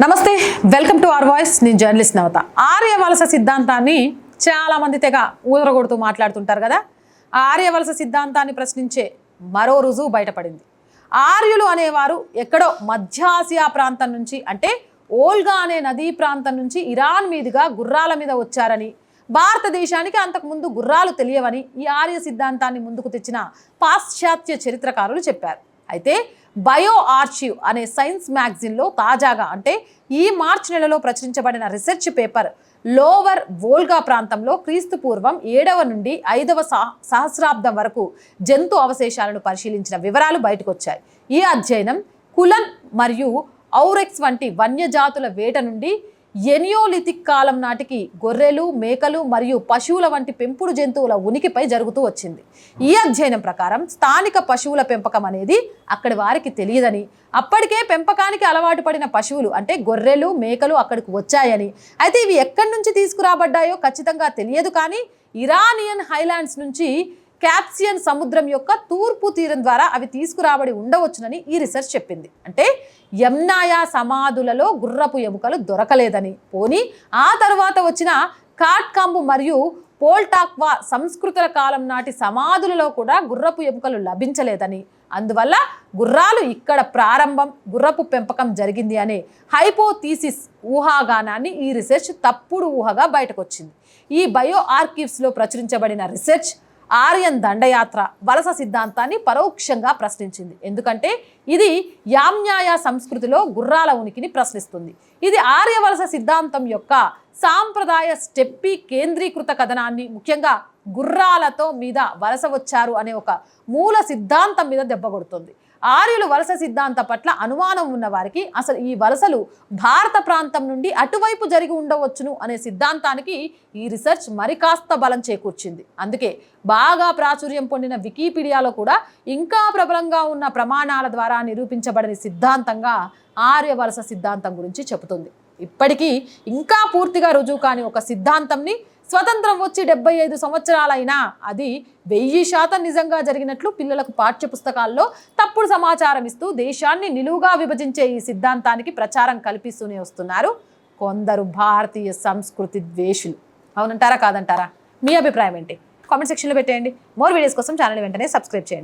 నమస్తే, welcome to our voice. నేను journalist నవత. ఆర్యవలస సిద్ధాంతాన్ని చాలామంది తెగ ఊదరగొడుతూ మాట్లాడుతుంటారు కదా. ఆర్యవలస సిద్ధాంతాన్ని ప్రశ్నించే మరో రుజువు బయటపడింది. ఆర్యులు అనేవారు ఎక్కడో మధ్యాసియా ప్రాంతం నుంచి, అంటే ఓల్గా అనే నదీ ప్రాంతం నుంచి ఇరాన్ మీదుగా గుర్రాల మీద వచ్చారని, భారతదేశానికి అంతకుముందు గుర్రాలు తెలియవని ఈ ఆర్య సిద్ధాంతాన్ని ముందుకు తెచ్చిన పాశ్చాత్య చరిత్రకారులు చెప్పారు. అయితే బయో ఆర్చివ్ అనే సైన్స్ మ్యాగజైన్లో తాజాగా, అంటే ఈ మార్చి నెలలో ప్రచురించబడిన రీసెర్చ్ పేపర్ లోవర్ వోల్గా ప్రాంతంలో క్రీస్తు పూర్వం 7వ నుండి 5వ సహస్రాబ్దం వరకు జంతు అవశేషాలను పరిశీలించిన వివరాలు బయటకు వచ్చాయి. ఈ అధ్యయనం కులన్ మరియు ఔరెక్స్ వంటి వన్యజాతుల వేట నుండి ఎనియోలిథిక్ కాలం నాటికి గొర్రెలు, మేకలు మరియు పశువుల వంటి పెంపుడు జంతువుల ఉనికిపై జరుగుతూ వచ్చింది. ఈ అధ్యయనం ప్రకారం స్థానిక పశువుల పెంపకం అనేది అక్కడి వారికి తెలియదని, అప్పటికే పెంపకానికి అలవాటు పడిన పశువులు అంటే గొర్రెలు, మేకలు అక్కడికి వచ్చాయని, అయితే ఇవి ఎక్కడి నుంచి తీసుకురాబడ్డాయో ఖచ్చితంగా తెలియదు, కానీ ఇరానియన్ హైలాండ్స్ నుంచి క్యాప్సియన్ సముద్రం యొక్క తూర్పు తీరం ద్వారా అవి తీసుకురాబడి ఉండవచ్చునని ఈ రీసెర్చ్ చెప్పింది. అంటే యమ్నాయా సమాధులలో గుర్రపు ఎముకలు దొరకలేదని, పోనీ ఆ తర్వాత వచ్చిన కాట్కంబు మరియు పోల్టాక్వా సంస్కృతుల కాలం నాటి సమాధులలో కూడా గుర్రపు ఎముకలు లభించలేదని, అందువల్ల గుర్రాలు ఇక్కడ ప్రారంభం, గుర్రపు పెంపకం జరిగింది అనే హైపోథీసిస్ ఊహాగానాన్ని ఈ రీసెర్చ్ తప్పుడు ఊహగా బయటకు వచ్చింది. ఈ బయో ఆర్కీవ్స్లో ప్రచురించబడిన రీసెర్చ్ ఆర్యన్ దండయాత్ర వలస సిద్ధాంతాన్ని పరోక్షంగా ప్రశ్నించింది. ఎందుకంటే ఇది యామ్నాయా సంస్కృతిలో గుర్రాల ఉనికిని ప్రశ్నిస్తుంది. ఇది ఆర్య వలస సిద్ధాంతం యొక్క సాంప్రదాయ స్టెప్పీ కేంద్రీకృత కథనాన్ని, ముఖ్యంగా గుర్రాలతో మీద వలస వచ్చారు అనే ఒక మూల సిద్ధాంతం మీద దెబ్బకొడుతుంది. ఆర్యులు వలస సిద్ధాంతం పట్ల అనుమానం ఉన్న వారికి అసలు ఈ వలసలు భారత ప్రాంతం నుండి అటువైపు జరిగి ఉండవచ్చును అనే సిద్ధాంతానికి ఈ రీసెర్చ్ మరి కాస్త బలం చేకూర్చింది. అందుకే బాగా ప్రాచుర్యం పొందిన వికీపీడియాలో కూడా ఇంకా ప్రబలంగా ఉన్న ప్రమాణాల ద్వారా నిరూపించబడిన సిద్ధాంతంగా ఆర్య వలస సిద్ధాంతం గురించి చెబుతుంది. ఇప్పటికీ ఇంకా పూర్తిగా రుజువు కాని ఒక సిద్ధాంతంని స్వతంత్రం వచ్చి 75 సంవత్సరాలైనా అది 1000% నిజంగా జరిగినట్లు పిల్లలకు పాఠ్య పుస్తకాల్లో తప్పుడు సమాచారం ఇస్తూ దేశాన్ని నిలువుగా విభజించే ఈ సిద్ధాంతానికి ప్రచారం కల్పిస్తూనే వస్తున్నారు కొందరు భారతీయ సంస్కృతి ద్వేషులు. అవునంటారా, కాదంటారా? మీ అభిప్రాయం ఏంటి? కామెంట్ సెక్షన్లో పెట్టేయండి. మోర్ వీడియోస్ కోసం ఛానల్ వెంటనే సబ్స్క్రైబ్ చేయండి.